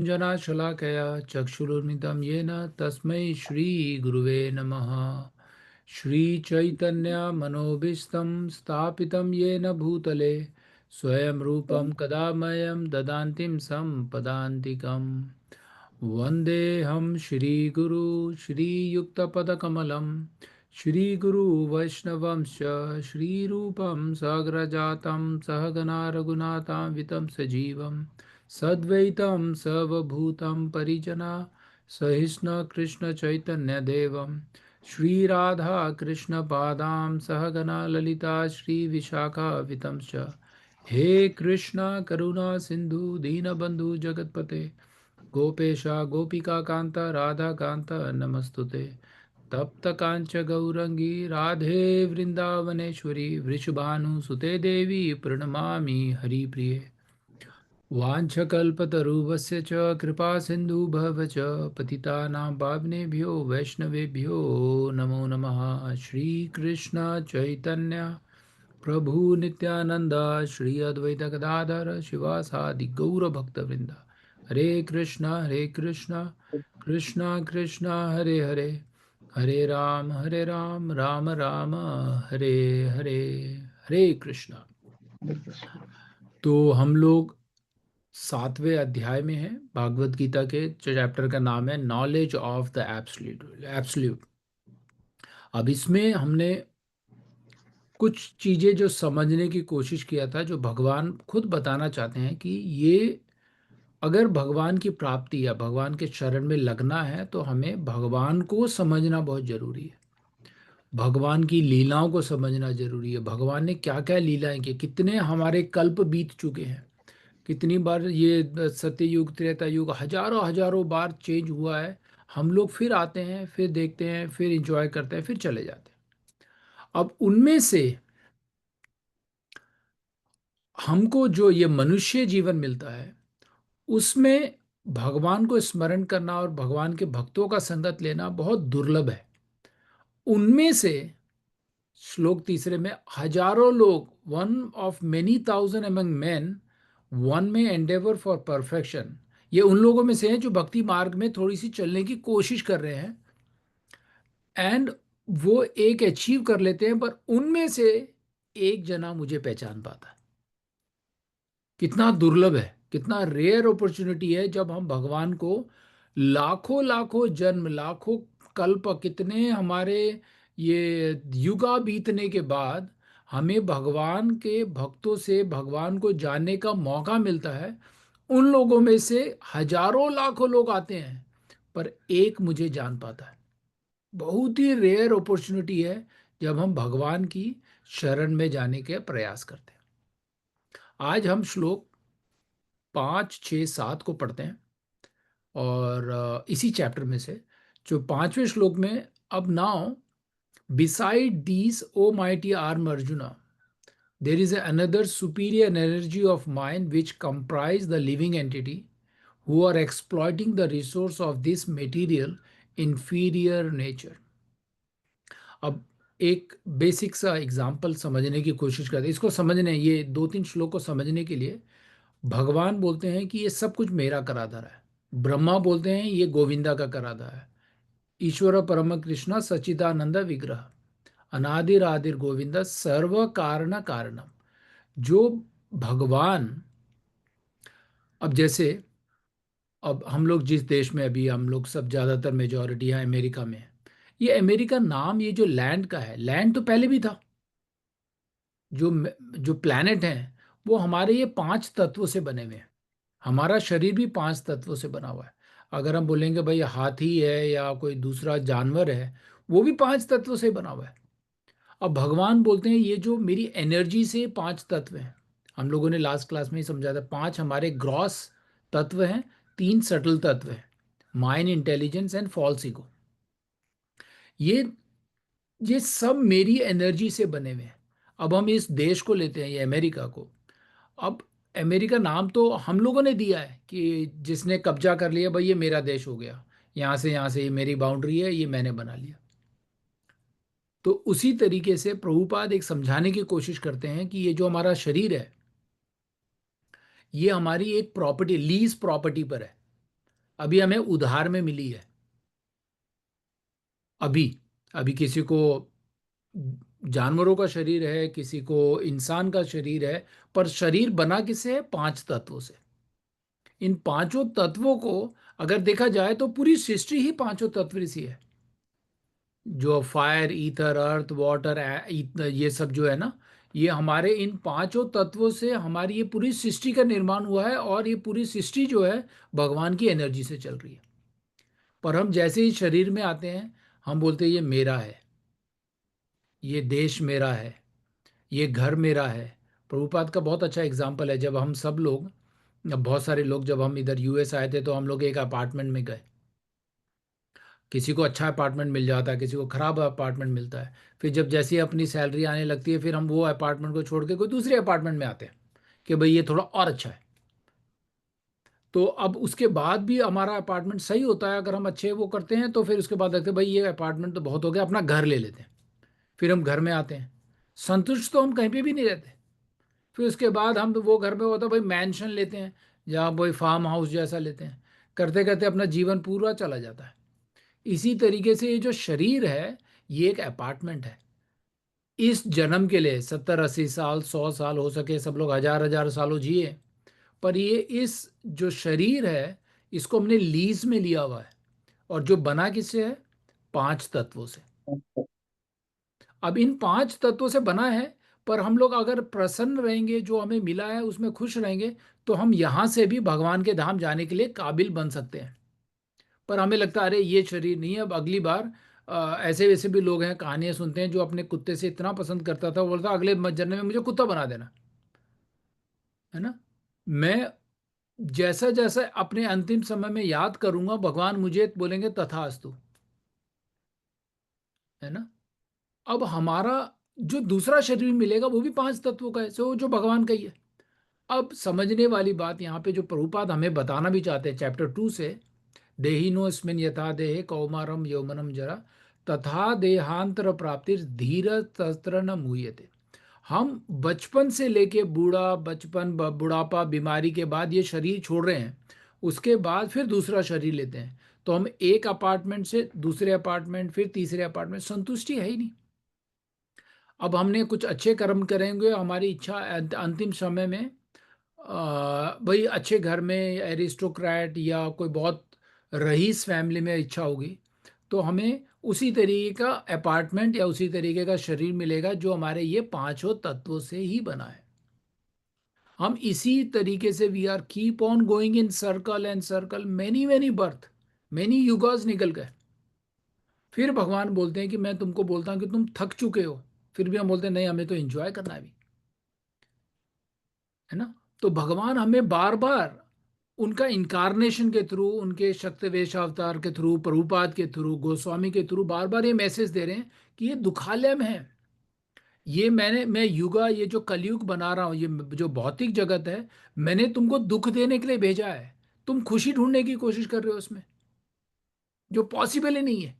जनाशलाकया चक्षुरुन्मिलितं येन तस्मै श्रीगुरुवे नमः। श्रीचैतन्यमनोभीष्टं स्थापितं येन भूतले स्वयं रूपं कदा मह्यं ददान्तिं सम्पदान्तिकम्। वन्देऽहं श्रीगुरु श्रीयुक्तपदकमलं श्रीगुरुवैष्णवंश्च श्रीरूपं साग्रजातं सहगना रघुनाथान्वितं सजीवं सद्वैतं सर्वभूतं परिजना सहिष्ण कृष्ण चैतन्यदेवं श्रीराधा कृष्णपादां सहगना ललिता श्रीविशाखावितं च। हे कृष्ण करुणा सिंधु दीनबंधु जगतपते गोपेशा गोपिका कांता राधा कांता नमस्तुते। तप्त कांच गौरंगी राधे वृंदावनेश्वरी वृषभानुसुते देवी प्रणमामि हरिप्रिये। वाञ्छकल्पतरुभ्यश्च च कृपा सिन्धुभ्यः च पतितानां पावनेभ्यो वैष्णवेभ्यो नमो नमः। श्रीकृष्ण चैतन्य प्रभु नित्यानंद श्री अद्वैत गदाधर शिवासादि गौरभक्तवृंद। हरे कृष्ण कृष्ण कृष्ण हरे हरे हरे राम राम राम हरे हरे। हरे कृष्ण। तो हम लोग 7वें अध्याय में हैं। भागवत गीता के चैप्टर का नाम है knowledge of the absolute absolute. अब इसमें हमने कुछ चीजें जो समझने की कोशिश किया था, जो भगवान खुद बताना चाहते हैं कि ये अगर भगवान की प्राप्ति या भगवान के शरण में लगना है तो हमें भगवान को समझना बहुत जरूरी है। भगवान की लीलाओं को समझना जरूरी है। भगवान ने क्या क्या लीलाएं की, कितने हमारे कल्प बीत चुके हैं, कितनी बार ये सत्य युग त्रेता युग हजारों हजारों बार चेंज हुआ है। हम लोग फिर आते हैं, फिर देखते हैं, फिर इंजॉय करते हैं, फिर चले जाते हैं। अब उनमें से हमको जो ये मनुष्य जीवन मिलता है उसमें भगवान को स्मरण करना और भगवान के भक्तों का संगत लेना बहुत दुर्लभ है। उनमें से श्लोक तीसरे में हजारों लोग, one of many thousand among man one में एंडेवर फॉर परफेक्शन, ये उन लोगों में से हैं जो भक्ति मार्ग में थोड़ी सी चलने की कोशिश कर रहे हैं एंड वो एक अचीव कर लेते हैं, पर उनमें से एक जना मुझे पहचान पाता है। कितना दुर्लभ है, कितना रेयर अपॉर्चुनिटी है जब हम भगवान को लाखों लाखों जन्म, लाखों कल्प, कितने हमारे ये युगा बीतने के बाद हमें भगवान के भक्तों से भगवान को जानने का मौका मिलता है। उन लोगों में से हजारों लाखों लोग आते हैं पर एक मुझे जान पाता है। बहुत ही रेयर अपॉर्चुनिटी है जब हम भगवान की शरण में जाने के प्रयास करते हैं। आज हम श्लोक 5, 6, 7 को पढ़ते हैं और इसी चैप्टर में से जो 5वें श्लोक में, अब now beside these O mighty arm Arjuna there is another superior energy of mind which comprise the living entity who are exploiting the resource of this material inferior nature। अब एक बेसिक सा एग्जाम्पल समझने की कोशिश करते हैं। इसको समझने, ये 2, 3 श्लोक को समझने के लिए भगवान बोलते हैं कि ये सब कुछ मेरा कराधारा है। ब्रह्मा बोलते हैं ये गोविंदा का कराधारा है। ईश्वर परम कृष्ण सच्चिदानंद विग्रह अनादिर आदिर गोविंदा सर्व कारण कारणम। जो भगवान, अब जैसे, अब हम लोग जिस देश में अभी हम लोग सब ज़्यादातर मेजोरिटी है अमेरिका में है, ये अमेरिका नाम, ये जो लैंड का है, लैंड तो पहले भी था। जो जो प्लैनेट हैं वो हमारे ये 5 तत्वों से बने हुए हैं। हमारा शरीर भी 5 तत्वों से बना हुआ है। अगर हम बोलेंगे भाई हाथी है या कोई दूसरा जानवर है, वो भी 5 तत्वों से बना हुआ है। अब भगवान बोलते हैं ये जो मेरी एनर्जी से 5 तत्व हैं। हम लोगों ने लास्ट क्लास में ही समझा था, 5 हमारे ग्रॉस तत्व हैं, 3 सटल तत्व हैं, mind, intelligence and false ego. ये ये सब मेरी एनर्जी से बने हुए हैं। अब हम इस देश को लेते हैं, ये अमेरिका को। अब अमेरिका नाम तो हम लोगों ने दिया है कि जिसने कब्जा कर लिया भाई ये मेरा देश हो गया, यहाँ से ये मेरी बाउंड्री है, ये मैंने बना लिया। तो उसी तरीके से प्रभुपाद एक समझाने की कोशिश करते हैं कि ये जो हमारा शरीर है ये हमारी एक प्रॉपर्टी, लीज प्रॉपर्टी पर है। अभी हमें उधार में मिली है। अभी अभी किसी को जानवरों का शरीर है, किसी को इंसान का शरीर है, पर शरीर बना किससे है? पांच तत्वों से। इन पांचों तत्वों को अगर देखा जाए तो पूरी सृष्टि ही पांचों तत्व से है। जो फायर, ईथर, अर्थ, वाटर, ये सब जो है ना, ये हमारे इन पांचों तत्वों से हमारी ये पूरी सृष्टि का निर्माण हुआ है, और ये पूरी सृष्टि जो है भगवान की एनर्जी से चल रही है। पर हम जैसे ही शरीर में आते हैं, हम बोलते हैं ये मेरा है, ये देश मेरा है, ये घर मेरा है। प्रभुपाद का बहुत अच्छा एग्जाम्पल है। जब हम सब लोग, बहुत सारे लोग, जब हम इधर यूएस आए थे तो हम लोग एक अपार्टमेंट में गए। किसी को अच्छा अपार्टमेंट मिल जाता है, किसी को खराब अपार्टमेंट मिलता है। फिर जब जैसे ही अपनी सैलरी आने लगती है, फिर हम वो अपार्टमेंट को छोड़ के कोई दूसरे अपार्टमेंट में आते हैं कि भाई ये थोड़ा और अच्छा है। तो अब उसके बाद भी हमारा अपार्टमेंट सही होता है, अगर हम अच्छे वो करते हैं तो फिर उसके बाद लगते हैं भाई ये अपार्टमेंट तो बहुत हो गया, अपना घर ले लेते हैं। फिर हम घर में आते हैं, संतुष्ट तो हम कहीं पे भी नहीं रहते। फिर उसके बाद हम तो वो घर में होता है भाई मैंशन लेते हैं, जहाँ कोई फार्म हाउस जैसा लेते हैं। करते करते अपना जीवन पूरा चला जाता है। इसी तरीके से ये जो शरीर है, ये एक अपार्टमेंट है। इस जन्म के लिए 70 80 साल, 100 साल, हो सके सब लोग हजार हजार सालों जिए, पर ये इस जो शरीर है, इसको हमने लीज में लिया हुआ है। और जो बना किससे है? पांच तत्वों से। अब इन पांच तत्वों से बना है, पर हम लोग अगर प्रसन्न रहेंगे, जो हमें मिला है उसमें खुश रहेंगे, तो हम यहां से भी भगवान के धाम जाने के लिए काबिल बन सकते हैं। पर हमें लगता है अरे ये शरीर नहीं है, अब अगली बार ऐसे वैसे भी लोग हैं, कहानियां सुनते हैं, जो अपने कुत्ते से इतना पसंद करता था, वो बोलता अगले जन्म में मुझे कुत्ता बना देना, है ना। मैं जैसा जैसा अपने अंतिम समय में याद करूंगा, भगवान मुझे बोलेंगे तथास्तु, है ना। अब हमारा जो दूसरा शरीर मिलेगा वो भी पांच तत्वों का है, सो जो भगवान का ही है। अब समझने वाली बात यहाँ पे जो प्रभुपाद हमें बताना भी चाहते हैं चैप्टर 2 से, देहिनोऽस्मिन् यथा देहे कौमारम यौवनम जरा, तथा देहांतर प्राप्ति धीर तत्र न मूयते। हम बचपन से लेके बूढ़ा, बचपन बुढ़ापा, बीमारी के बाद ये शरीर छोड़ रहे हैं, उसके बाद फिर दूसरा शरीर लेते हैं। तो हम एक अपार्टमेंट से दूसरे अपार्टमेंट, फिर तीसरे अपार्टमेंट, संतुष्टि है ही नहीं। अब हमने कुछ अच्छे कर्म करेंगे, हमारी इच्छा अंतिम समय में भाई अच्छे घर में, एरिस्टोक्रेट या कोई बहुत रईस फैमिली में इच्छा होगी, तो हमें उसी तरीके का अपार्टमेंट या उसी तरीके का शरीर मिलेगा जो हमारे ये पांचों तत्वों से ही बना है। हम इसी तरीके से we are keep on going in circle and circle, many many birth, many युगास निकल गए। फिर भगवान बोलते हैं कि मैं तुमको बोलता हूँ कि तुम थक चुके हो, फिर भी हम बोलते हैं नहीं, हमें तो एंजॉय करना है अभी, है ना। तो भगवान हमें बार बार उनका इनकारनेशन के थ्रू, उनके शक्तिवेश अवतार के थ्रू, प्रभुपाद के थ्रू, गोस्वामी के थ्रू बार बार ये मैसेज दे रहे हैं कि ये दुखालयम है। ये मैं युगा, ये जो कलयुग बना रहा हूँ, ये जो भौतिक जगत है, मैंने तुमको दुख देने के लिए भेजा है। तुम खुशी ढूंढने की कोशिश कर रहे हो उसमें, जो पॉसिबल ही नहीं है।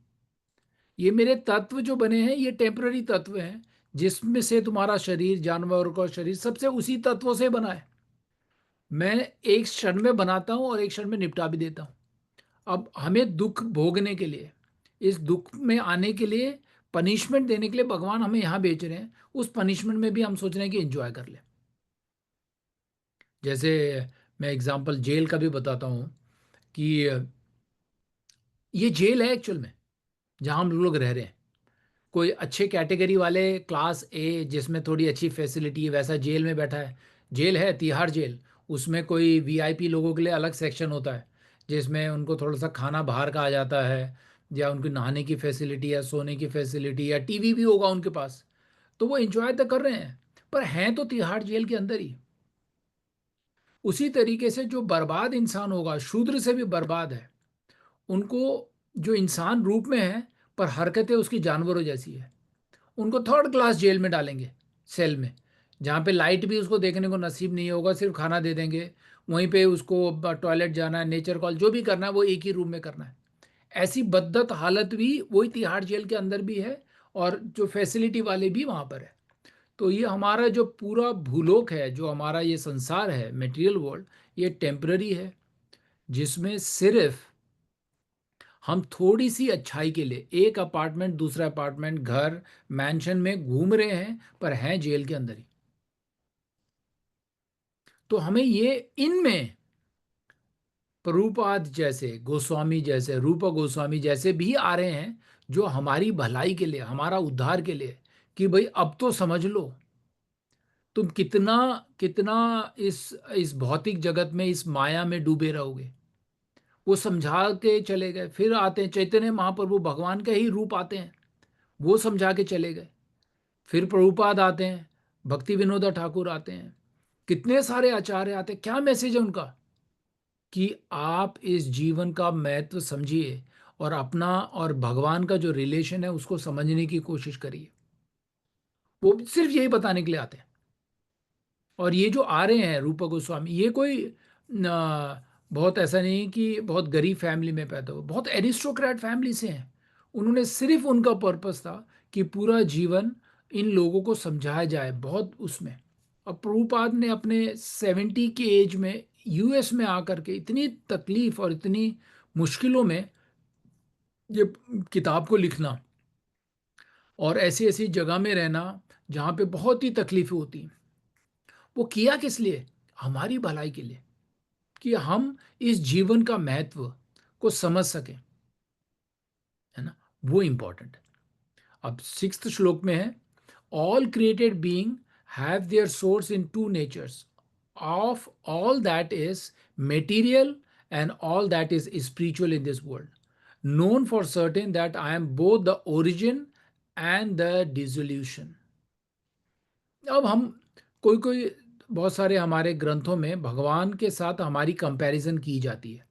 ये मेरे तत्व जो बने हैं, ये टेम्पररी तत्व हैं, जिसमें से तुम्हारा शरीर, जानवर का शरीर, सबसे उसी तत्वों से बना है। मैं एक क्षण में बनाता हूँ और एक क्षण में निपटा भी देता हूँ। अब हमें दुख भोगने के लिए, इस दुख में आने के लिए, पनिशमेंट देने के लिए भगवान हमें यहाँ भेज रहे हैं। उस पनिशमेंट में भी हम सोच रहे हैं कि एंजॉय कर ले। जैसे मैं एग्जांपल जेल का भी बताता हूँ कि ये जेल है एक्चुअल में, जहाँ हम लोग रह रहे हैं। कोई अच्छे कैटेगरी वाले, क्लास ए, जिसमें थोड़ी अच्छी फैसिलिटी है, वैसा जेल में बैठा है। जेल है तिहाड़ जेल। उसमें कोई वीआईपी लोगों के लिए अलग सेक्शन होता है, जिसमें उनको थोड़ा सा खाना बाहर का आ जाता है, या उनकी नहाने की फैसिलिटी या सोने की फैसिलिटी या टीवी भी होगा उनके पास। तो वो एंजॉय तो कर रहे हैं, पर हैं तो तिहाड़ जेल के अंदर ही। उसी तरीके से जो बर्बाद इंसान होगा, शूद्र से भी बर्बाद है, उनको, जो इंसान रूप में है पर हरकतें उसकी जानवरों जैसी है, उनको थर्ड क्लास जेल में डालेंगे, सेल में, जहाँ पे लाइट भी उसको देखने को नसीब नहीं होगा, सिर्फ खाना दे देंगे। वहीं पे उसको टॉयलेट जाना है, नेचर कॉल जो भी करना है, वो एक ही रूम में करना है। ऐसी बद्दत हालत भी वही तिहाड़ जेल के अंदर भी है, और जो फैसिलिटी वाले भी वहाँ पर है। तो ये हमारा जो पूरा भूलोक है, जो हमारा ये संसार है, मटेरियल वर्ल्ड, ये टेम्पररी है, जिसमें सिर्फ हम थोड़ी सी अच्छाई के लिए एक अपार्टमेंट, दूसरा अपार्टमेंट, घर, मैंशन में घूम रहे हैं, पर हैं जेल के अंदर ही। तो हमें ये इनमें प्रभुपाद जैसे, गोस्वामी जैसे, रूपा गोस्वामी जैसे भी आ रहे हैं, जो हमारी भलाई के लिए, हमारा उद्धार के लिए, कि भाई अब तो समझ लो, तुम कितना कितना इस भौतिक जगत में, इस माया में डूबे रहोगे। वो समझा के चले गए। फिर आते हैं चैतन्य महाप्रभु, भगवान का ही रूप आते हैं, वो समझा के चले गए। फिर प्रभुपाद आते हैं, भक्ति विनोदा ठाकुर आते हैं, कितने सारे आचार्य आते हैं। क्या मैसेज है उनका? कि आप इस जीवन का महत्व समझिए और अपना और भगवान का जो रिलेशन है उसको समझने की कोशिश करिए। वो सिर्फ यही बताने के लिए आते हैं। और ये जो आ रहे हैं रूपा गोस्वामी, ये कोई बहुत ऐसा नहीं कि बहुत गरीब फैमिली में पैदा हुआ, बहुत एरिस्टोक्रेट फैमिली से हैं। उन्होंने सिर्फ, उनका पर्पस था कि पूरा जीवन इन लोगों को समझाया जाए, बहुत उसमें। और प्रभुपाद ने अपने 70 के एज में यूएस में आकर के इतनी तकलीफ और इतनी मुश्किलों में ये किताब को लिखना, और ऐसी ऐसी जगह में रहना जहाँ पे बहुत ही तकलीफें होती हैं, वो किया किस लिए? हमारी भलाई के लिए, कि हम इस जीवन का महत्व को समझ सकें, है ना। वो इंपॉर्टेंट है। अब 6th श्लोक में है, all created being have their source in two natures of all that is material and all that is spiritual in this world, known for certain that I am both the origin and the dissolution। अब हम कोई कोई बहुत सारे हमारे ग्रंथों में भगवान के साथ हमारी कंपैरिजन की जाती है,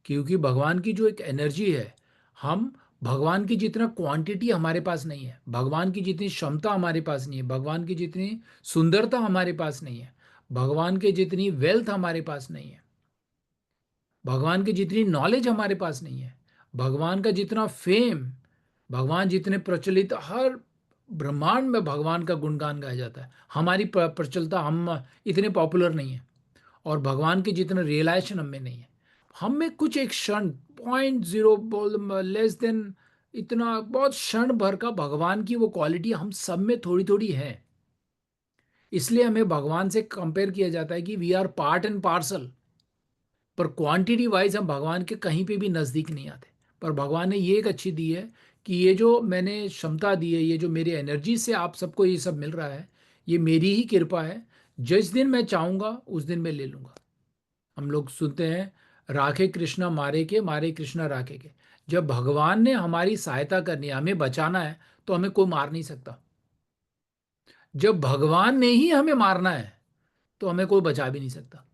क्योंकि भगवान की जो एक एनर्जी है, हम भगवान की जितना क्वांटिटी हमारे पास नहीं है, भगवान की जितनी क्षमता हमारे पास नहीं है, भगवान की जितनी सुंदरता हमारे पास नहीं है, भगवान के जितनी वेल्थ हमारे पास नहीं है, भगवान की जितनी नॉलेज हमारे पास नहीं है, भगवान का जितना फेम, भगवान जितने प्रचलित, हर ब्रह्मांड में भगवान का गुणगान गाया जाता है, हमारी प्रचलता, हम इतने पॉपुलर नहीं है। और भगवान की जितना रियलाइजेशन हम में नहीं है। हम में कुछ एक क्षण, 0.0 बोल, लेस देन, इतना बहुत क्षण भर का भगवान की वो क्वालिटी हम सब में थोड़ी थोड़ी है। इसलिए हमें भगवान से कंपेयर किया जाता है कि we are part and parcel. पर क्वांटिटी वाइज हम भगवान के कहीं पे भी नज़दीक नहीं आते। पर भगवान ने ये एक अच्छी दी है कि ये जो मैंने क्षमता दी है, ये जो मेरी एनर्जी से आप सबको ये सब मिल रहा है, ये मेरी ही कृपा है। जिस दिन मैं चाहूँगा उस दिन मैं ले लूँगा। हम लोग सुनते हैं, राखे कृष्णा मारे के, मारे कृष्णा राखे के। जब भगवान ने हमारी सहायता करनी है, हमें बचाना है, तो हमें कोई मार नहीं सकता। जब भगवान ने ही हमें मारना है, तो हमें कोई बचा भी नहीं सकता,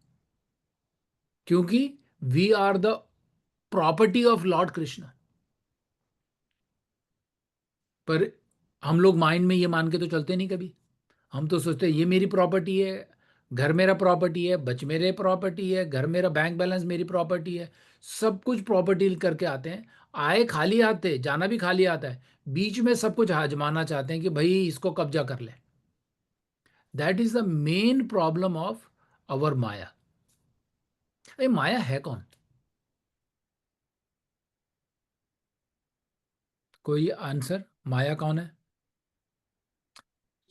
क्योंकि we are the property of lord Krishna. पर हम लोग माइंड में ये मान के तो चलते नहीं कभी। हम तो सोचते हैं ये मेरी प्रॉपर्टी है, घर मेरा प्रॉपर्टी है, बच मेरे प्रॉपर्टी है, घर मेरा, बैंक बैलेंस मेरी प्रॉपर्टी है। सब कुछ प्रॉपर्टी करके आते हैं। आए खाली आते, जाना भी खाली आता है। बीच में सब कुछ आजमाना चाहते हैं कि भाई इसको कब्जा कर ले। That is the main problem of our maya. अरे माया है कौन? कोई आंसर? माया कौन है?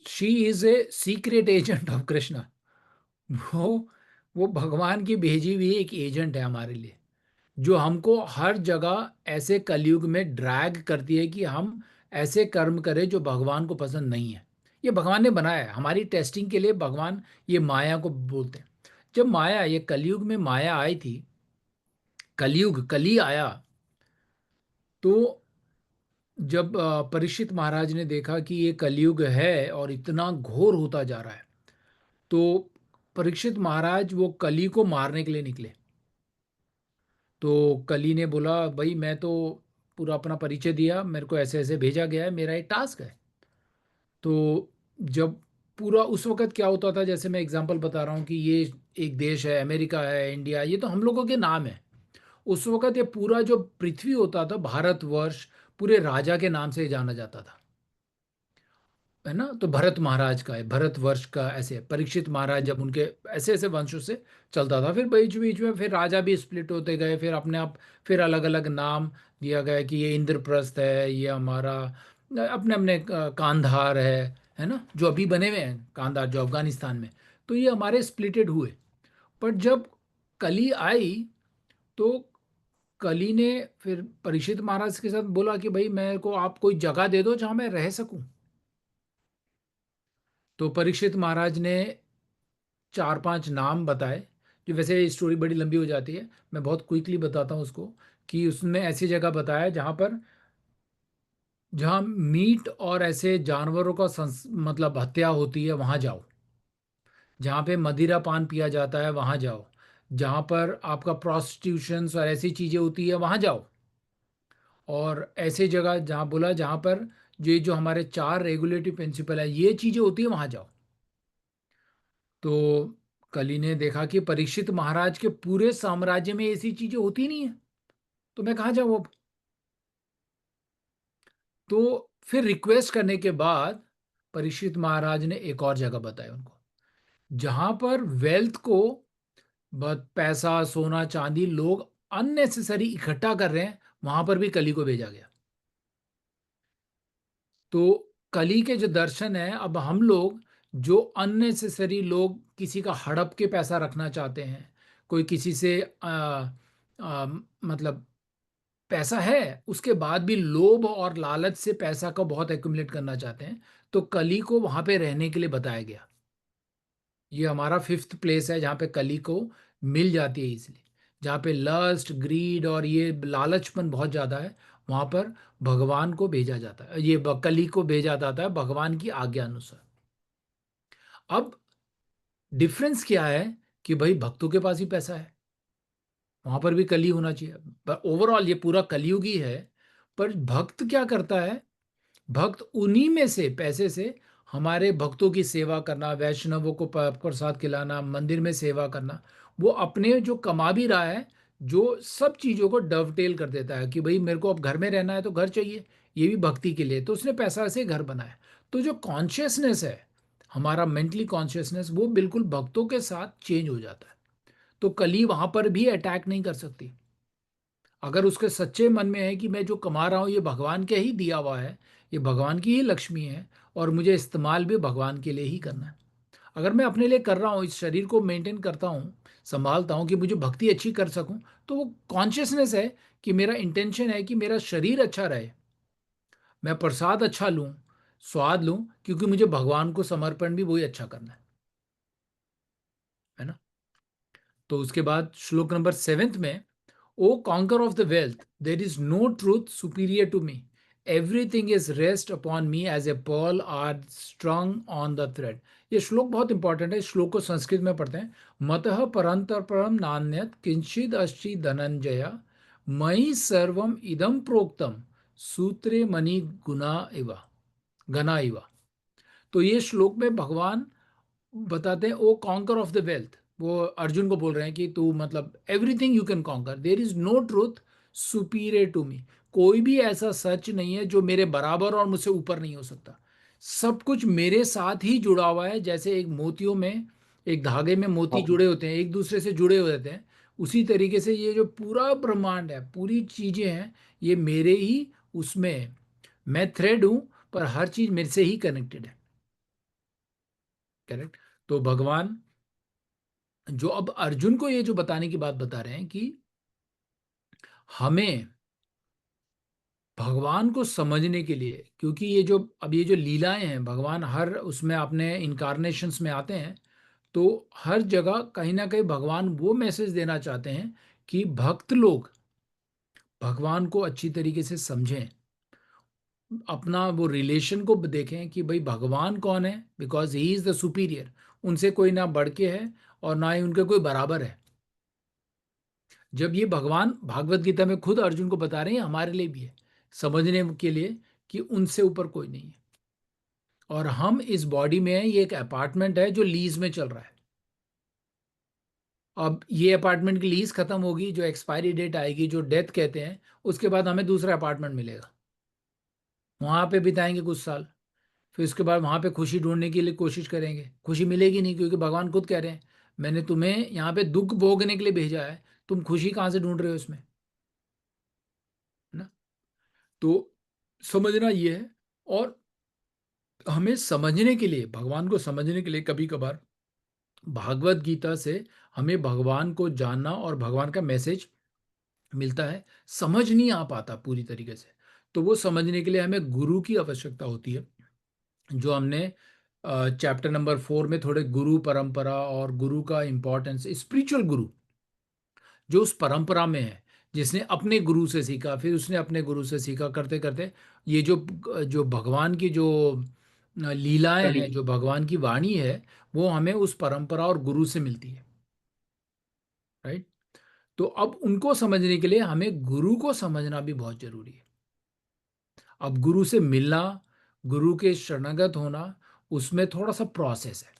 She is a secret agent of Krishna. वो वो भगवान की भेजी हुई एक एजेंट है हमारे लिए, जो हमको हर जगह ऐसे कलयुग में ड्रैग करती है कि हम ऐसे कर्म करें जो भगवान को पसंद नहीं है। ये भगवान ने बनाया है हमारी टेस्टिंग के लिए। भगवान ये माया को बोलते हैं। जब माया, ये कलयुग में माया आई थी, कलयुग, कली आया, तो जब परीक्षित महाराज ने देखा कि ये कलयुग है और इतना घोर होता जा रहा है, तो परीक्षित महाराज वो कली को मारने के लिए निकले। तो कली ने बोला, भाई मैं तो पूरा अपना परिचय दिया, मेरे को ऐसे ऐसे भेजा गया है, मेरा ये टास्क है। तो जब पूरा उस वक्त क्या होता था, जैसे मैं एग्जांपल बता रहा हूँ कि ये एक देश है, अमेरिका है, इंडिया, ये तो हम लोगों के नाम है। उस वक्त ये पूरा जो पृथ्वी होता था, भारतवर्ष, पूरे राजा के नाम से जाना जाता था। है ना, तो भरत महाराज का है, भरत वर्ष का, ऐसे परीक्षित महाराज जब उनके ऐसे ऐसे वंशों से चलता था। फिर बीच बीच में फिर राजा भी स्प्लिट होते गए, फिर अपने आप फिर अलग अलग नाम दिया गया कि ये इंद्रप्रस्थ है, ये हमारा अपने अपने कांधार है ना, जो अभी बने हुए हैं कांधार जो अफगानिस्तान में। तो ये हमारे स्प्लिटेड हुए। पर जब कली आई तो कली ने फिर परीक्षित महाराज के साथ बोला कि भाई मेरे को आप कोई जगह दे दो जहां मैं रह सकूं। तो परीक्षित महाराज ने चार पांच नाम बताए, जो वैसे स्टोरी बड़ी लंबी हो जाती है, मैं बहुत क्विकली बताता हूँ उसको। कि उसने ऐसी जगह बताया जहाँ मीट और ऐसे जानवरों का मतलब हत्या होती है वहां जाओ। जहाँ पे मदिरा पान पिया जाता है वहां जाओ। जहाँ पर आपका प्रोस्टिट्यूशन और ऐसी चीजें होती है वहां जाओ। और ऐसे जगह जहाँ बोला जहाँ पर ये जो हमारे चार रेगुलेटरी प्रिंसिपल है ये चीजें होती है वहां जाओ। तो कली ने देखा कि परीक्षित महाराज के पूरे साम्राज्य में ऐसी चीजें होती नहीं है, तो मैं कहाँ जाऊँ अब। तो फिर रिक्वेस्ट करने के बाद परीक्षित महाराज ने एक और जगह बताई उनको, जहां पर वेल्थ को, बहुत पैसा सोना चांदी लोग अननेसेसरी इकट्ठा कर रहे हैं, वहां पर भी कली को भेजा गया। तो कली के जो दर्शन है, अब हम लोग जो अननेसेसरी लोग किसी का हड़प के पैसा रखना चाहते हैं, कोई किसी से मतलब पैसा है उसके बाद भी लोभ और लालच से पैसा को बहुत एक्युमुलेट करना चाहते हैं, तो कली को वहां पे रहने के लिए बताया गया। ये हमारा फिफ्थ प्लेस है जहाँ पे कली को मिल जाती है इजीली। जहाँ पे लस्ट ग्रीड और ये लालचपन बहुत ज़्यादा है, वहाँ पर भगवान को भेजा जाता है, ये कली को भेजा जाता है भगवान की आज्ञा अनुसार। अब डिफरेंस क्या है कि भाई भक्तों के पास ही पैसा है, वहां पर भी कली होना चाहिए, पर ओवरऑल ये पूरा कलयुगी है। पर भक्त क्या करता है, भक्त उन्हीं में से पैसे से हमारे भक्तों की सेवा करना, वैष्णवों को प्रसाद खिलाना, मंदिर में सेवा करना, वो अपने जो कमा भी रहा है, जो सब चीज़ों को डवटेल कर देता है कि भाई मेरे को अब घर में रहना है तो घर चाहिए, ये भी भक्ति के लिए, तो उसने पैसा से घर बनाया। तो जो कॉन्शियसनेस है, हमारा मेंटली कॉन्शियसनेस, वो बिल्कुल भक्तों के साथ चेंज हो जाता है। तो कली वहां पर भी अटैक नहीं कर सकती। अगर उसके सच्चे मन में है कि मैं जो कमा रहा हूँ ये भगवान के ही दिया हुआ है, ये भगवान की ही लक्ष्मी है, और मुझे इस्तेमाल भी भगवान के लिए ही करना है। अगर मैं अपने लिए कर रहा हूँ, इस शरीर को मेंटेन करता हूँ, संभालता हूँ कि मुझे भक्ति अच्छी कर सकूँ, तो वो कॉन्शियसनेस है कि मेरा इंटेंशन है कि मेरा शरीर अच्छा रहे, मैं प्रसाद अच्छा लूँ, स्वाद लूँ, क्योंकि मुझे भगवान को समर्पण भी वही अच्छा करना है ना। तो उसके बाद श्लोक नंबर 7 में, O conqueror of the wealth, there is no truth superior to me. Everything is rest upon me as a pearl are strung on the thread. ये श्लोक बहुत इंपॉर्टेंट है, इस श्लोक को संस्कृत में पढ़ते हैं। मतः परंतर परम नान्यत किंचिद अस्ति धनंजय मयि सर्वम इदम प्रोक्तम सूत्रे मणि गुना इवा घना इवा। तो ये श्लोक में भगवान बताते हैं O conquer of the wealth, वो अर्जुन को बोल रहे हैं कि तू मतलब everything you can conquer, there is no truth superior to me. कोई भी ऐसा सच नहीं है जो मेरे बराबर और मुझसे ऊपर नहीं हो सकता। सब कुछ मेरे साथ ही जुड़ा हुआ है, जैसे एक मोतियों में, एक धागे में मोती जुड़े होते हैं, एक दूसरे से जुड़े हो जाते हैं, उसी तरीके से ये जो पूरा ब्रह्मांड है, पूरी चीजें हैं, ये मेरे ही उसमें है। मैं थ्रेड हूं, पर हर चीज मेरे से ही कनेक्टेड है। करेक्ट। तो भगवान जो अब अर्जुन को ये जो बताने की बात बता रहे हैं कि हमें भगवान को समझने के लिए, क्योंकि ये जो अब ये जो लीलाएं हैं, भगवान हर उसमें अपने इनकारनेशंस में आते हैं, तो हर जगह कहीं ना कहीं भगवान वो मैसेज देना चाहते हैं कि भक्त लोग भगवान को अच्छी तरीके से समझें, अपना वो रिलेशन को देखें कि भाई भगवान कौन है, because he is the superior. उनसे कोई ना बढ़ के है और ना ही उनके कोई बराबर है। जब ये भगवान भागवत गीता में खुद अर्जुन को बता रहे हैं, हमारे लिए भी है समझने के लिए कि उनसे ऊपर कोई नहीं है। और हम इस बॉडी में हैं, ये एक अपार्टमेंट है जो लीज में चल रहा है। अब ये अपार्टमेंट की लीज खत्म होगी, जो एक्सपायरी डेट आएगी, जो डेथ कहते हैं, उसके बाद हमें दूसरा अपार्टमेंट मिलेगा, वहां पे बिताएंगे कुछ साल, फिर उसके बाद वहाँ पे खुशी ढूंढने के लिए कोशिश करेंगे, खुशी मिलेगी नहीं, क्योंकि भगवान खुद कह रहे हैं मैंने तुम्हें यहाँ पे दुख भोगने के लिए भेजा है, तुम खुशी कहाँ से ढूंढ रहे हो इसमें, है ना। तो समझना ये है। और हमें समझने के लिए, भगवान को समझने के लिए कभी कभार भागवत गीता से हमें भगवान को जानना और भगवान का मैसेज मिलता है, समझ नहीं आ पाता पूरी तरीके से। तो वो समझने के लिए हमें गुरु की आवश्यकता होती है, जो हमने चैप्टर नंबर 4 में थोड़े गुरु परंपरा और गुरु का इम्पोर्टेंस, स्पिरिचुअल गुरु जो उस परंपरा में है, जिसने अपने गुरु से सीखा, फिर उसने अपने गुरु से सीखा, करते करते ये जो जो भगवान की जो लीलाएं स्टडी। हैं, जो भगवान की वाणी है, वो हमें उस परंपरा और गुरु से मिलती है, राइट। तो अब उनको समझने के लिए हमें गुरु को समझना भी बहुत जरूरी है। अब गुरु से मिलना, गुरु के शरणागत होना, उसमें थोड़ा सा प्रोसेस है।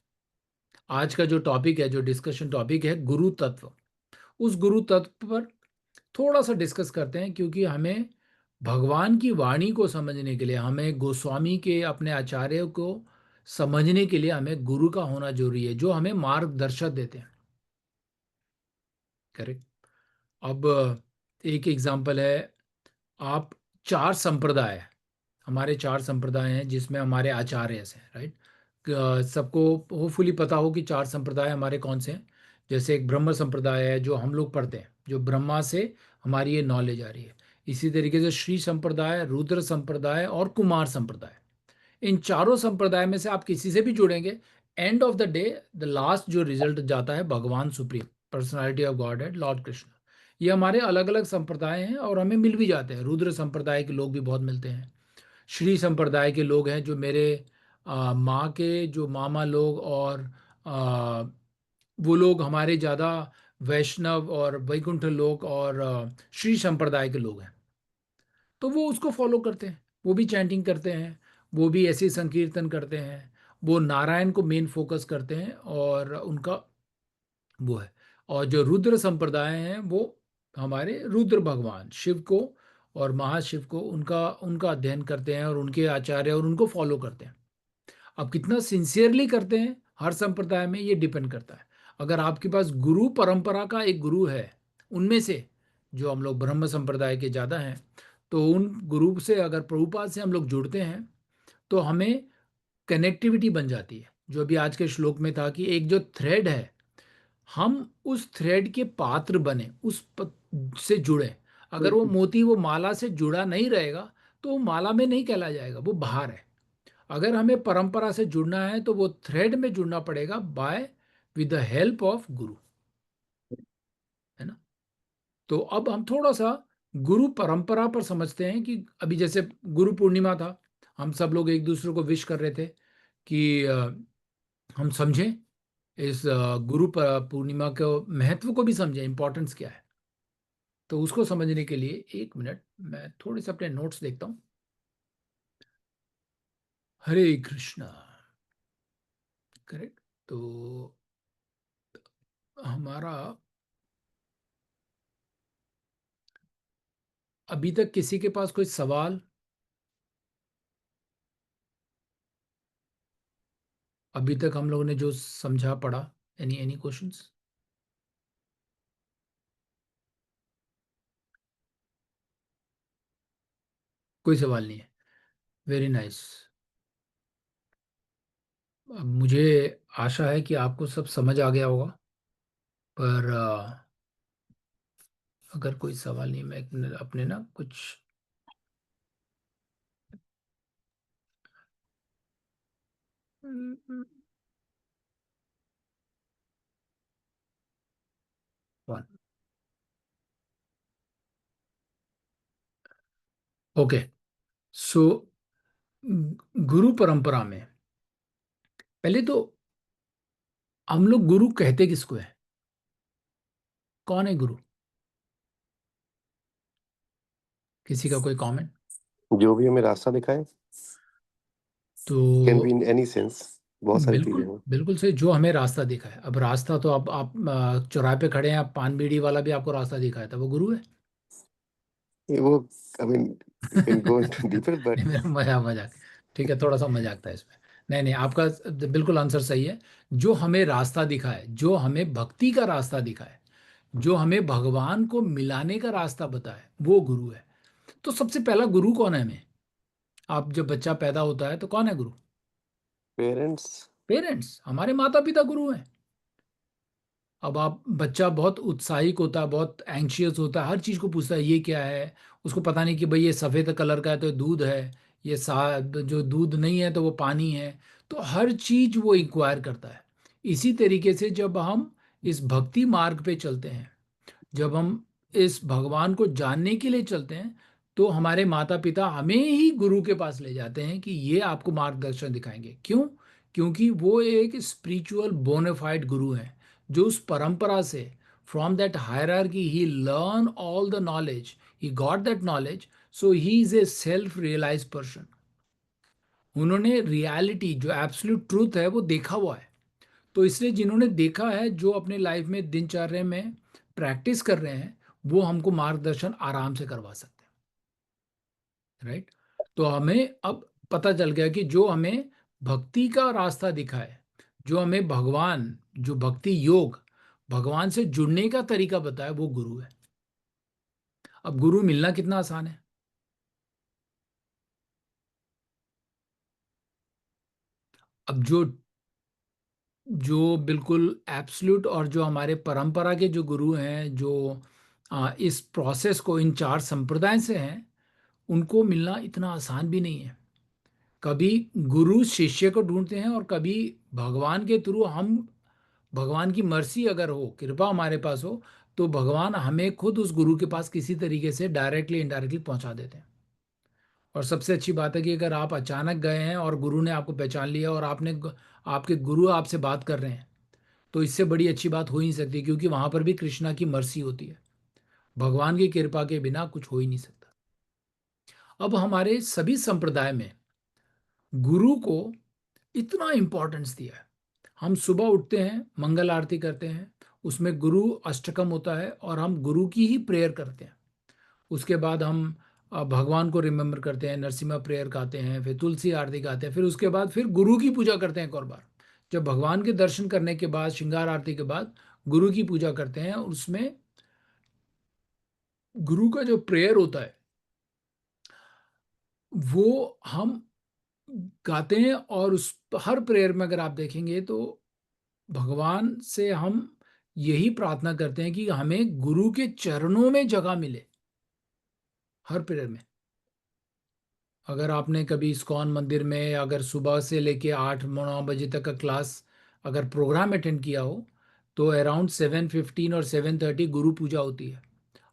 आज का जो टॉपिक है, जो डिस्कशन टॉपिक है, गुरु तत्व, उस गुरु तत्व पर थोड़ा सा डिस्कस करते हैं, क्योंकि हमें भगवान की वाणी को समझने के लिए, हमें गोस्वामी के अपने आचार्य को समझने के लिए हमें गुरु का होना जरूरी है, जो हमें मार्गदर्शक देते हैं। करेक्ट। अब एक एग्जांपल है, आप चार संप्रदाय, हमारे चार संप्रदाय हैं जिसमें हमारे आचार्य हैं, राइट। सबको होपफुली पता हो कि चार संप्रदाय हमारे कौन से हैं। जैसे एक ब्रह्म संप्रदाय है जो हम लोग पढ़ते हैं, जो ब्रह्मा से हमारी ये नॉलेज आ रही है। इसी तरीके से श्री संप्रदाय, रुद्र संप्रदाय और कुमार संप्रदाय। इन चारों संप्रदाय में से आप किसी से भी जुड़ेंगे, end of the day the last जो रिजल्ट जाता है, भगवान सुप्रीम पर्सनालिटी ऑफ गॉड है, लॉर्ड कृष्ण। ये हमारे अलग अलग संप्रदाय हैं और हमें मिल भी जाते हैं। रुद्र संप्रदाय के लोग भी बहुत मिलते हैं। श्री संप्रदाय के लोग हैं जो मेरे माँ के जो मामा लोग, और आ, वो लोग हमारे ज़्यादा वैष्णव और वैकुंठ लोग और श्री संप्रदाय के लोग हैं। तो वो उसको फॉलो करते हैं, वो भी चैंटिंग करते हैं, वो भी ऐसे संकीर्तन करते हैं, वो नारायण को मेन फोकस करते हैं, और उनका वो है। और जो रुद्र संप्रदाय हैं, वो हमारे रुद्र भगवान शिव को और महाशिव को, उनका उनका अध्ययन करते हैं और उनके आचार्य और उनको फॉलो करते हैं। अब कितना सिंसियरली करते हैं हर संप्रदाय में, ये डिपेंड करता है। अगर आपके पास गुरु परंपरा का एक गुरु है, उनमें से जो हम लोग ब्रह्म संप्रदाय के ज़्यादा हैं, तो उन गुरु से अगर प्रभुपाद से हम लोग जुड़ते हैं, तो हमें कनेक्टिविटी बन जाती है। जो अभी आज के श्लोक में था कि एक जो थ्रेड है, हम उस थ्रेड के पात्र बने, से जुड़े। अगर वो मोती वो माला से जुड़ा नहीं रहेगा, तो वो माला में नहीं कहला जाएगा, वो बाहर है। अगर हमें परंपरा से जुड़ना है, तो वो थ्रेड में जुड़ना पड़ेगा, by with the help of guru, है ना। तो अब हम थोड़ा सा गुरु परंपरा पर समझते हैं कि अभी जैसे गुरु पूर्णिमा था, हम सब लोग एक दूसरे को विश कर रहे थे कि हम समझें इस पूर्णिमा के महत्व को भी समझें, इंपॉर्टेंस क्या है। तो उसको समझने के लिए एक मिनट मैं थोड़े से अपने नोट्स देखता हूँ। हरे कृष्णा। करेक्ट। तो हमारा अभी तक किसी के पास कोई सवाल, अभी तक हम लोगों ने जो समझा पढ़ा, एनी एनी क्वेश्चंस? कोई सवाल नहीं है। Very nice. अब मुझे आशा है कि आपको सब समझ आ गया होगा, पर अगर कोई सवाल नहीं, मैं अपने ना कुछ ओके। सो गुरु परंपरा में पहले तो हम लोग गुरु कहते किसको है? कौन है गुरु? किसी का कोई कमेंट? जो भी हमें रास्ता दिखाए, तो can be in any sense, बहुत सारी चीजें बिल्कुल हैं। बिल्कुल सही, जो हमें रास्ता दिखा है। अब रास्ता तो आप चौराहे पे खड़े हैं, आप पान बीड़ी वाला भी आपको रास्ता दिखाया था, वो गुरु है। ये वो, I mean, you can go into deeper, नहीं, बट मेरा मजाक मजाक। ठीक है, थोड़ा सा मजाक था इसमें। नहीं नहीं, आपका बिल्कुल आंसर सही है। जो हमें रास्ता दिखाए, जो हमें भक्ति का रास्ता दिखाए, जो हमें भगवान को मिलाने का रास्ता बताए, वो गुरु है। तो सबसे पहला गुरु कौन है हमें? आप जब बच्चा पैदा होता है तो कौन है गुरु? पेरेंट्स। पेरेंट्स, हमारे माता पिता गुरु हैं। अब आप, बच्चा बहुत उत्साहिक होता है, बहुत एंग्शियस होता है, हर चीज़ को पूछता है ये क्या है। उसको पता नहीं कि भाई ये सफ़ेद कलर का है तो ये दूध है, ये सा जो दूध नहीं है तो वो पानी है। तो हर चीज़ वो इंक्वायर करता है। इसी तरीके से जब हम इस भक्ति मार्ग पे चलते हैं, जब हम इस भगवान को जानने के लिए चलते हैं, तो हमारे माता पिता हमें ही गुरु के पास ले जाते हैं कि ये आपको मार्गदर्शन दिखाएंगे। क्यों? क्योंकि वो एक स्पिरिचुअल बोनाफाइड गुरु हैं, जो उस परंपरा से, from that hierarchy he learn all the knowledge, he got that knowledge, so he is a self realize person. उन्होंने रियलिटी, जो एब्सोल्यूट ट्रूथ है, वो देखा हुआ है। तो इसलिए जिन्होंने देखा है, जो अपने लाइफ में दिनचर्या में प्रैक्टिस कर रहे हैं, वो हमको मार्गदर्शन आराम से करवा सकते हैं, राइट? तो हमें अब पता चल गया कि जो हमें भक्ति का रास्ता दिखाए, जो हमें भगवान, जो भक्ति योग, भगवान से जुड़ने का तरीका बताए, वो गुरु है। अब गुरु मिलना कितना आसान है। अब जो जो बिल्कुल एब्सोल्यूट और जो हमारे परंपरा के जो गुरु हैं, जो इस प्रोसेस को, इन चार संप्रदाय से हैं, उनको मिलना इतना आसान भी नहीं है। कभी गुरु शिष्य को ढूंढते हैं, और कभी भगवान के थ्रू हम, भगवान की मर्सी अगर हो, कृपा हमारे पास हो, तो भगवान हमें खुद उस गुरु के पास किसी तरीके से डायरेक्टली इनडायरेक्टली पहुंचा देते हैं। और सबसे अच्छी बात है कि अगर आप अचानक गए हैं और गुरु ने आपको पहचान लिया, और आपके गुरु आपसे बात कर रहे हैं, तो इससे बड़ी अच्छी बात हो ही नहीं सकती, क्योंकि वहां पर भी कृष्णा की मर्सी होती है। भगवान की कृपा के बिना कुछ हो ही नहीं सकता। अब हमारे सभी संप्रदाय में गुरु को इतना इंपॉर्टेंस दिया है। हम सुबह उठते हैं, मंगल आरती करते हैं, उसमें गुरु अष्टकम होता है, और हम गुरु की ही प्रेयर करते हैं। उसके बाद हम भगवान को रिमेम्बर करते हैं, नरसिम्हा प्रेयर गाते हैं, फिर तुलसी आरती गाते हैं, फिर उसके बाद फिर गुरु की पूजा करते हैं एक और बार। जब भगवान के दर्शन करने के बाद, श्रृंगार आरती के बाद, गुरु की पूजा करते हैं। और उसमें गुरु का जो प्रेयर होता है, वो हम गाते हैं। और उस हर प्रेयर में अगर आप देखेंगे, तो भगवान से हम यही प्रार्थना करते हैं कि हमें गुरु के चरणों में जगह मिले, हर प्रेयर में। अगर आपने कभी इस्कॉन मंदिर में अगर सुबह से लेके 8 9 बजे तक का क्लास, अगर प्रोग्राम अटेंड किया हो, तो अराउंड 7:15 और 7:30 गुरु पूजा होती है।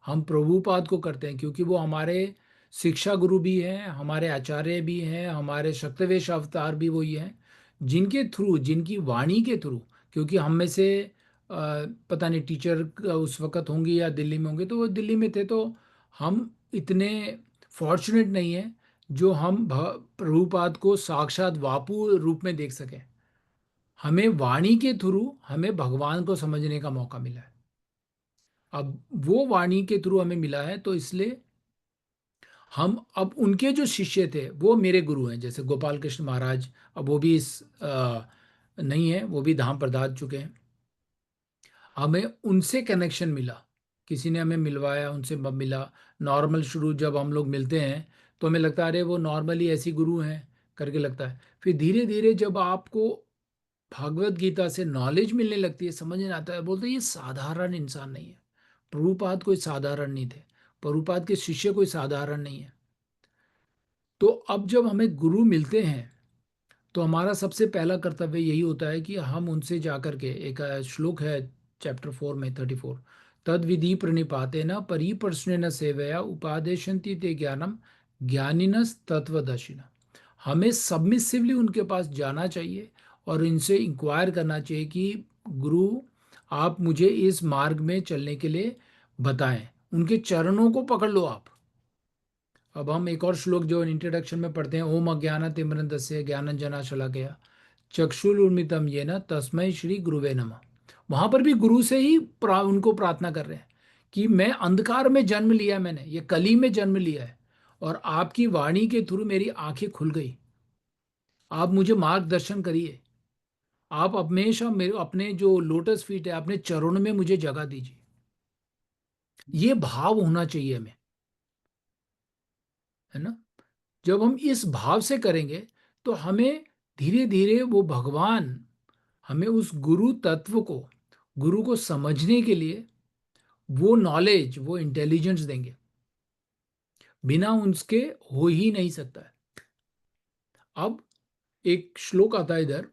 हम प्रभुपाद को करते हैं, क्योंकि वो हमारे शिक्षा गुरु भी हैं, हमारे आचार्य भी हैं, हमारे शक्तिवेश अवतार भी वही हैं, जिनके थ्रू, जिनकी वाणी के थ्रू। क्योंकि हम में से पता नहीं टीचर उस वक्त होंगे या दिल्ली में होंगे, तो वो दिल्ली में थे, तो हम इतने फॉर्चुनेट नहीं है जो हम प्रभुपाद को साक्षात वापू रूप में देख सकें। हमें वाणी के थ्रू हमें भगवान को समझने का मौका मिला है। अब वो वाणी के थ्रू हमें मिला है, तो इसलिए हम, अब उनके जो शिष्य थे वो मेरे गुरु हैं, जैसे गोपाल कृष्ण महाराज। अब वो भी नहीं है, वो भी धाम प्रदान चुके हैं। हमें उनसे कनेक्शन मिला, किसी ने हमें मिलवाया, उनसे मिला। नॉर्मल शुरू जब हम लोग मिलते हैं, तो हमें लगता है अरे वो नॉर्मली ऐसी गुरु हैं करके लगता है। फिर धीरे धीरे जब आपको भागवत गीता से नॉलेज मिलने लगती है, समझ में आता है, बोलते हैं, ये साधारण इंसान नहीं है। प्रभुपाद कोई साधारण नहीं थे, प्रभुपाद के शिष्य कोई साधारण नहीं है। तो अब जब हमें गुरु मिलते हैं, तो हमारा सबसे पहला कर्तव्य यही होता है कि हम उनसे जाकर के, एक श्लोक है चैप्टर 4 में 34, तद विधि प्रणिपाते न परिप्रश्न न सेवया उपादेशंति ते ज्ञानम ज्ञानिनस तत्वदर्शिना। हमें सबमिसिवली उनके पास जाना चाहिए, और इनसे इंक्वायर करना चाहिए कि गुरु, आप मुझे इस मार्ग में चलने के लिए बताएं। उनके चरणों को पकड़ लो आप। अब हम एक और श्लोक जो इंट्रोडक्शन में पढ़ते हैं, ओम अज्ञानतिमिरन्दस्य ज्ञानांजनाशलाकया चक्षुरुन्मिलितं येन तस्मै श्री गुरुवे नमः। वहां पर भी गुरु से ही उनको प्रार्थना कर रहे हैं कि मैं अंधकार में जन्म लिया, मैंने ये कली में जन्म लिया है, और आपकी वाणी के थ्रू मेरी आंखें खुल गई। आप मुझे मार्गदर्शन करिए। आप हमेशा मेरे अपने जो लोटस फीट है, अपने चरणों में मुझे जगह दीजिए। ये भाव होना चाहिए हमें, है ना। जब हम इस भाव से करेंगे तो हमें धीरे धीरे वो भगवान हमें उस गुरु तत्व को, गुरु को समझने के लिए वो नॉलेज, वो इंटेलिजेंस देंगे। बिना उसके हो ही नहीं सकता है। अब एक श्लोक आता है इधर,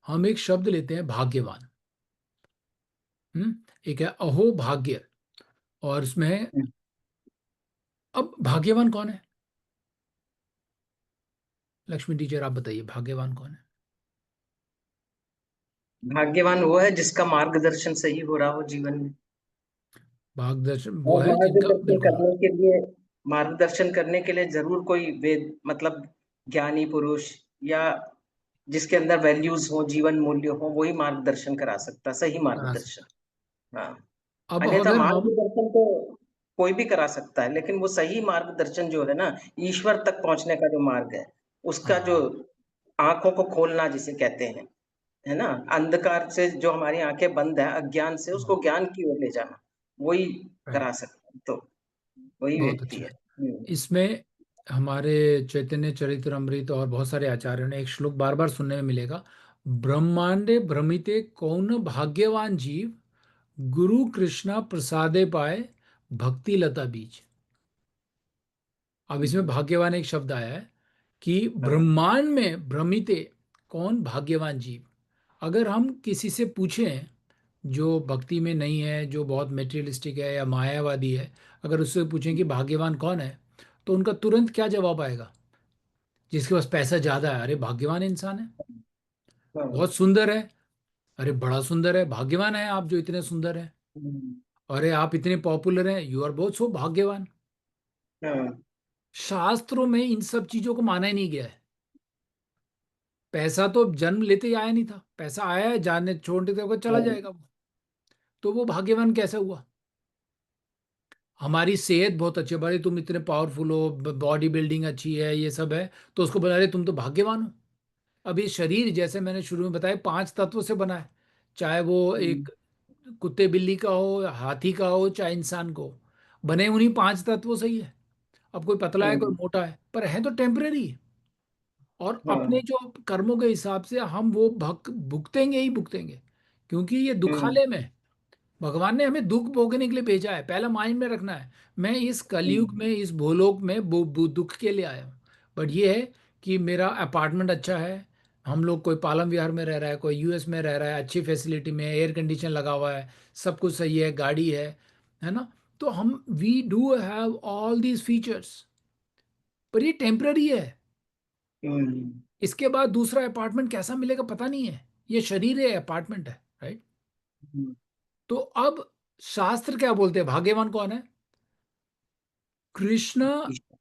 हम एक शब्द लेते हैं भाग्यवान। एक है अहो भाग्य, और उसमें है, हम्म। अब भाग्यवान कौन है? लक्ष्मी टीचर आप बताइए, भाग्यवान कौन है? भाग्यवान वो है जिसका मार्गदर्शन सही हो रहा हो जीवन में। भागदर्शन वो और है जिनका, बिल्कुल। मार्गदर्शन करने के लिए जरूर कोई वेद मतलब ज्ञानी पुरुष, या जिसके अंदर वैल्यूज हो, जीवन मूल्य हो, वही मार्गदर्शन करा सकता, सही करा सकता मार्गदर्शन। हाँ। है। अब अन्यथा अगर हम, मार्गदर्शन तो कोई भी करा सकता है, लेकिन वो सही मार्गदर्शन जो है ना, ईश्वर तक पहुंचने का जो मार्ग है, उसका जो हाँ, आंखों को खोलना जिसे कहते हैं, है ना, अंधकार से जो हमारी आंखें बंद है, अज्ञान से हाँ, उसको ज्ञान की ओर ले जाना, वही राइट, करा सकता है। तो वही बहुत व्यक्ति अच्छा। है। हम्म। इसमें हमारे चैतन्य चरितमृत और बहुत सारे आचार्यों ने एक श्लोक बार बार सुनने में मिलेगा, ब्रह्मांडे भ्रमिते कौन भाग्यवान जीव, गुरु कृष्णा प्रसादे पाए भक्ति लता बीज। अब इसमें भाग्यवान एक शब्द आया है कि हाँ। ब्रह्मांड में भ्रमिते कौन भाग्यवान जीव। अगर हम किसी से पूछें जो भक्ति में नहीं है, जो बहुत मेटेरियलिस्टिक है या मायावादी है, अगर उससे पूछें कि भाग्यवान कौन है, तो उनका तुरंत क्या जवाब आएगा? जिसके पास पैसा ज्यादा है, अरे भाग्यवान इंसान है। हाँ। बहुत सुंदर है, अरे बड़ा सुंदर है, भाग्यवान है आप जो इतने सुंदर हैं। हम्म। अरे आप इतने पॉपुलर हैं, यू आर बहुत सो भाग्यवान। हाँ। शास्त्रों में इन सब चीजों को माना ही नहीं गया है। पैसा तो जन्म लेते ही आया नहीं था, पैसा आया है, जाने छोड़ने देते चला हाँ। जाएगा वो। तो वो भाग्यवान कैसे हुआ? हमारी सेहत बहुत अच्छी है, भाई तुम इतने पावरफुल हो, बॉडी बिल्डिंग अच्छी है, ये सब है, तो उसको बना रहे तुम तो भाग्यवान हो। अब ये शरीर जैसे मैंने शुरू में बताया 5 तत्वों से बना है, चाहे वो हम्म। एक कुत्ते बिल्ली का हो, हाथी का हो, चाहे इंसान को, बने उन्हीं 5 तत्वों से ही है। अब कोई पतला है, कोई हम्म। मोटा है, पर है तो टेम्परेरी। और अपने हाँ। जो कर्मों के हिसाब से हम वो भक भुगतेंगे ही भुगतेंगे, क्योंकि ये हम्म। दुखालय में है। भगवान ने हमें दुख भोगने के लिए भेजा है, पहला माइंड में रखना है। मैं इस कलयुग हम्म। में, इस भूलोक में दुख के लिए आया हूँ। बट ये है कि मेरा अपार्टमेंट अच्छा है, हम लोग, कोई पालम विहार में रह रहा है, कोई यूएस में रह रहा है, अच्छी फैसिलिटी में, एयर कंडीशन लगा हुआ है, सब कुछ सही है, गाड़ी है ना। तो हम we do have all these features, पर ये टेम्पररी है। हम्म। इसके बाद दूसरा अपार्टमेंट कैसा मिलेगा पता नहीं है। ये शरीर है, अपार्टमेंट है, राइट। हम्म। तो अब शास्त्र क्या बोलते हैं, भाग्यवान कौन है? कृष्ण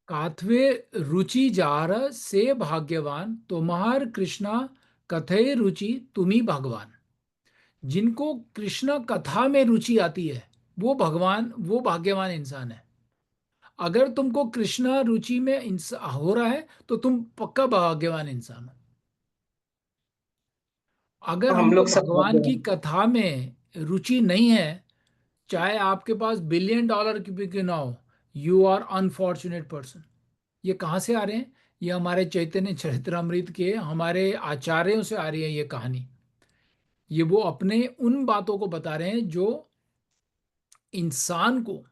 काथवे रुचि जार से भाग्यवान, तुम्हार कृष्णा कथे रुचि तुम्ही भगवान। जिनको कृष्ण कथा में रुचि आती है, वो भगवान, वो भाग्यवान इंसान है। अगर तुमको कृष्णा रुचि में हो रहा है तो तुम पक्का भाग्यवान इंसान हो। तो अगर हम हमको लोग सब भगवान की भाग्यवान कथा में रुचि नहीं है, चाहे आपके पास $1 बिलियन की भी क्यों ना हो, यू आर अनफॉर्चुनेट पर्सन। ये कहाँ से आ रहे हैं? ये हमारे चैतन्य चरितमृत के हमारे आचार्यों से आ रही है ये कहानी। ये वो अपने उन बातों को बता रहे हैं जो इंसान को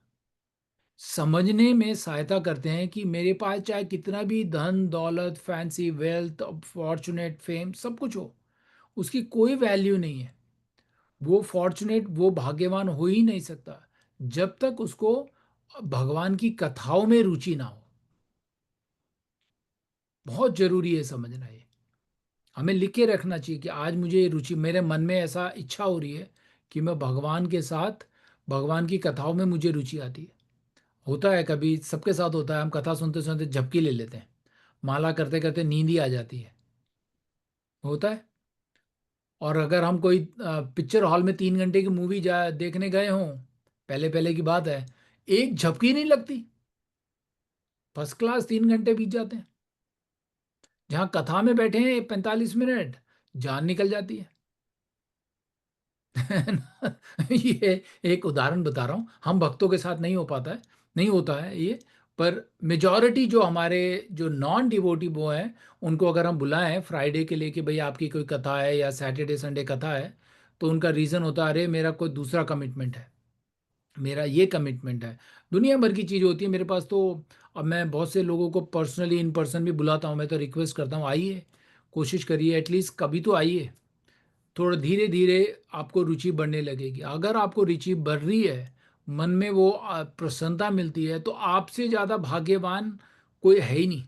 समझने में सहायता करते हैं कि मेरे पास चाहे कितना भी धन दौलत, फैंसी वेल्थ, फॉर्चुनेट फेम, सब कुछ हो, उसकी कोई वैल्यू नहीं है। वो फॉर्चुनेट, वो भाग्यवान हो ही नहीं सकता जब तक उसको भगवान की कथाओं में रुचि ना हो। बहुत जरूरी है समझना ये। हमें लिख के रखना चाहिए कि आज मुझे ये रुचि, मेरे मन में ऐसा इच्छा हो रही है कि मैं भगवान के साथ, भगवान की कथाओं में मुझे रुचि आती है। होता है कभी, सबके साथ होता है, हम कथा सुनते सुनते झपकी ले लेते हैं, माला करते करते नींद ही आ जाती है, होता है। और अगर हम कोई पिक्चर हॉल में 3 घंटे की मूवी जा देखने गए हों, पहले पहले की बात है, एक झपकी नहीं लगती, फर्स्ट क्लास 3 घंटे बीत जाते हैं। जहाँ कथा में बैठे हैं 45 मिनट, जान निकल जाती है। है ना? ये एक उदाहरण बता रहा हूँ, हम भक्तों के साथ नहीं हो पाता है, नहीं होता है ये, पर मेजॉरिटी जो हमारे जो नॉन डिवोटी वो हैं, उनको अगर हम बुलाएं फ्राइडे के लिए कि भाई आपकी कोई कथा है या सैटरडे संडे कथा है, तो उनका रीज़न होता है, अरे मेरा कोई दूसरा कमिटमेंट है, मेरा ये कमिटमेंट है। दुनिया भर की चीज़ होती है मेरे पास। तो अब मैं बहुत से लोगों को पर्सनली इन पर्सन भी बुलाता हूँ, मैं तो रिक्वेस्ट करता हूँ आइए, कोशिश करिए एटलीस्ट कभी तो आइए। थोड़ा धीरे धीरे आपको रुचि बढ़ने लगेगी। अगर आपको रुचि बढ़ रही है, मन में वो प्रसन्नता मिलती है, तो आपसे ज़्यादा भाग्यवान कोई है ही नहीं।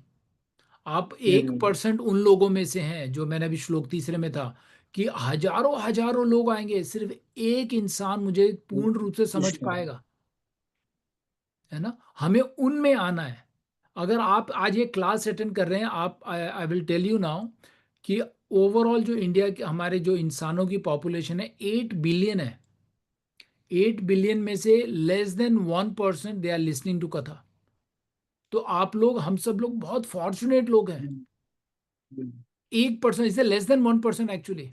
आप 1% उन लोगों में से हैं, जो मैंने अभी श्लोक तीसरे में था कि हजारों हजारों लोग आएंगे, सिर्फ एक इंसान मुझे पूर्ण रूप से समझ कृष्ण। पाएगा, है ना? हमें उनमें आना है। अगर आप आज ये क्लास अटेंड कर रहे हैं, आप, I will tell you now कि ओवरऑल जो इंडिया के हमारे जो इंसानों की पॉपुलेशन है 8 बिलियन है। 8 बिलियन में से less than 1% they are listening to katha. तो आप लोग, हम सब लोग बहुत फॉर्चुनेट लोग हैं। 1%, इसे लेस देन 1% एक्चुअली।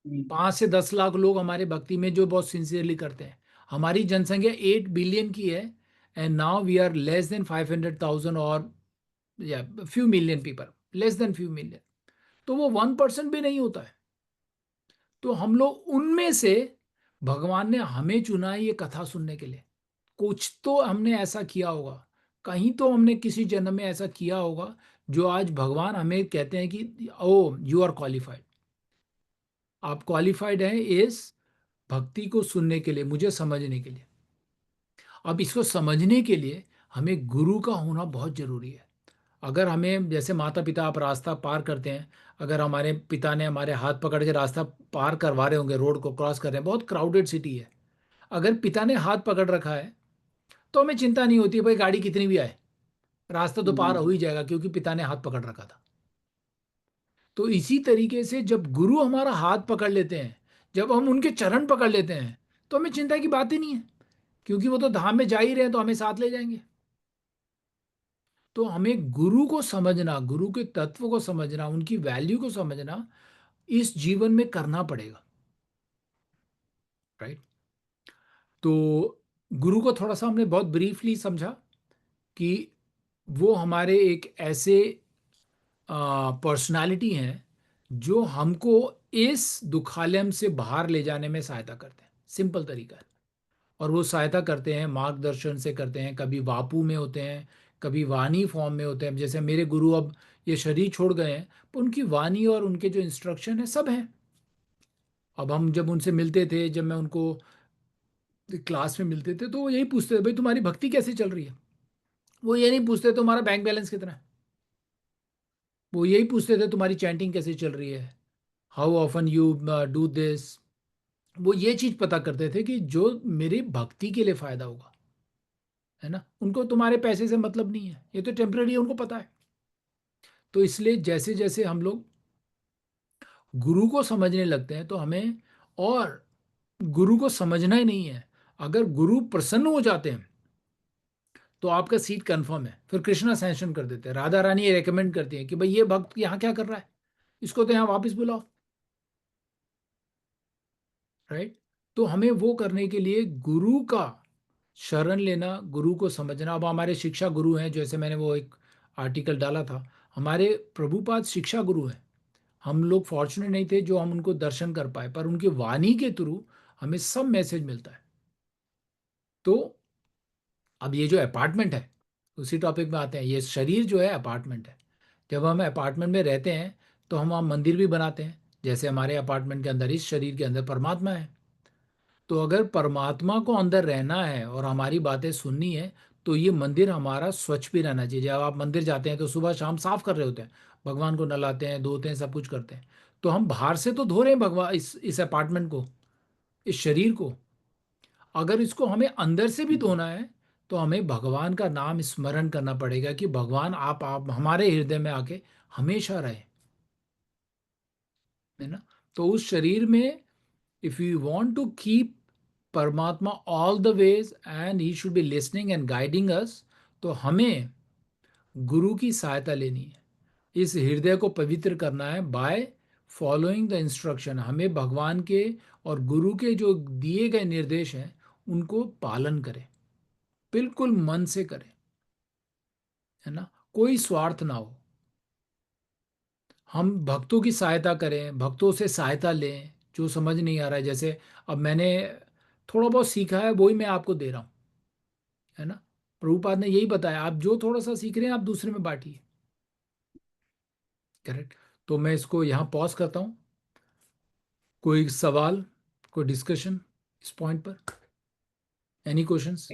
5 से 10 लाख लोग हमारे भक्ति में जो बहुत सिंसियरली करते हैं। हमारी जनसंख्या 8 बिलियन की है, and now we are less than 500,000, और या few million people, less than few million. तो वो 1% भी नहीं होता है। तो हम लोग उनमें से, भगवान ने हमें चुना है ये कथा सुनने के लिए। कुछ तो हमने ऐसा किया होगा, कहीं तो हमने किसी जन्म में ऐसा किया होगा, जो आज भगवान हमें कहते हैं कि ओ यू आर क्वालिफाइड, आप क्वालिफाइड हैं इस भक्ति को सुनने के लिए, मुझे समझने के लिए। अब इसको समझने के लिए हमें गुरु का होना बहुत जरूरी है। अगर हमें, जैसे माता पिता, आप रास्ता पार करते हैं, अगर हमारे पिता ने हमारे हाथ पकड़ के रास्ता पार करवा रहे होंगे, रोड को क्रॉस कर रहे हैं, बहुत क्राउडेड सिटी है, अगर पिता ने हाथ पकड़ रखा है, तो हमें चिंता नहीं होती भाई गाड़ी कितनी भी आए, रास्ता तो पार हो ही जाएगा, क्योंकि पिता ने हाथ पकड़ रखा था। तो इसी तरीके से जब गुरु हमारा हाथ पकड़ लेते हैं, जब हम उनके चरण पकड़ लेते हैं, तो हमें चिंता की बात ही नहीं है, क्योंकि वो तो धाम में जा ही रहे हैं, तो हमें साथ ले जाएंगे। तो हमें गुरु को समझना, गुरु के तत्व को समझना, उनकी वैल्यू को समझना इस जीवन में करना पड़ेगा, राइट? तो गुरु को थोड़ा सा हमने बहुत ब्रीफली समझा कि वो हमारे एक ऐसे पर्सनालिटी हैं जो हमको इस दुखालयम से बाहर ले जाने में सहायता करते हैं। सिंपल तरीका है। और वो सहायता करते हैं, मार्गदर्शन से करते हैं, कभी वापू में होते हैं, कभी वाणी फॉर्म में होते हैं। जैसे मेरे गुरु अब ये शरीर छोड़ गए हैं, तो उनकी वाणी और उनके जो इंस्ट्रक्शन है सब हैं। अब हम जब उनसे मिलते थे, जब मैं उनको क्लास में मिलते थे, तो वो यही पूछते थे, भाई तुम्हारी भक्ति कैसे चल रही है। वो ये नहीं पूछते तुम्हारा बैंक बैलेंस कितना है, वो यही पूछते थे तुम्हारी चैंटिंग कैसे चल रही है, how often you do this. वो ये चीज पता करते थे कि जो मेरी भक्ति के लिए फायदा होगा, है ना? उनको तुम्हारे पैसे से मतलब नहीं है, ये तो टेम्पररी है, उनको पता है। तो इसलिए जैसे जैसे हम लोग गुरु को समझने लगते हैं, तो हमें और गुरु को समझना ही नहीं है। अगर गुरु प्रसन्न हो जाते हैं, तो आपका सीट कंफर्म है। फिर कृष्णा सैंक्शन कर देते हैं, राधा रानी ये रेकमेंड करती है कि भाई ये भक्त यहाँ क्या कर रहा है, इसको तो यहाँ वापस बुलाओ, राइट? तो हमें वो करने के लिए गुरु का शरण लेना, गुरु को समझना। अब हमारे शिक्षा गुरु हैं, जैसे मैंने वो एक आर्टिकल डाला था, हमारे प्रभुपाद शिक्षा गुरु हैं। हम लोग फॉर्चुनेट नहीं थे जो हम उनको दर्शन कर पाए, पर उनकी वाणी के थ्रू हमें सब मैसेज मिलता है। तो अब ये जो अपार्टमेंट है, उसी टॉपिक में आते हैं। ये शरीर जो है अपार्टमेंट है। जब हम अपार्टमेंट में रहते हैं, तो हम वहाँ मंदिर भी बनाते हैं। जैसे हमारे अपार्टमेंट के अंदर, इस शरीर के अंदर परमात्मा है। तो अगर परमात्मा को अंदर रहना है और हमारी बातें सुननी है, तो ये मंदिर हमारा स्वच्छ भी रहना चाहिए। जब आप मंदिर जाते हैं, तो सुबह शाम साफ कर रहे होते हैं, भगवान को नहलाते हैं, धोते हैं, सब कुछ करते हैं। तो हम बाहर से तो धो रहे हैं भगवान, इस अपार्टमेंट को, इस शरीर को। अगर इसको हमें अंदर से भी धोना है, तो हमें भगवान का नाम स्मरण करना पड़ेगा कि भगवान आप हमारे हृदय में आके हमेशा रहे, है ना? तो उस शरीर में, if you want to keep paramatma all the ways and he should be listening and guiding us, तो हमें गुरु की सहायता लेनी है। इस हृदय को पवित्र करना है बाय फॉलोइंग द इंस्ट्रक्शन। हमें भगवान के और गुरु के जो दिए गए निर्देश हैं उनको पालन करें, बिल्कुल मन से करें, है ना, कोई स्वार्थ ना हो। हम भक्तों की सहायता करें, भक्तों से सहायता लें जो समझ नहीं आ रहा है। जैसे अब मैंने थोड़ा बहुत सीखा है वही मैं आपको दे रहा हूँ, है ना। प्रभुपाद ने यही बताया, आप जो थोड़ा सा सीख रहे हैं आप दूसरे में बांटिए। करेक्ट। तो मैं इसको यहाँ पॉज करता हूँ। कोई सवाल, कोई डिस्कशन इस पॉइंट पर? Any questions?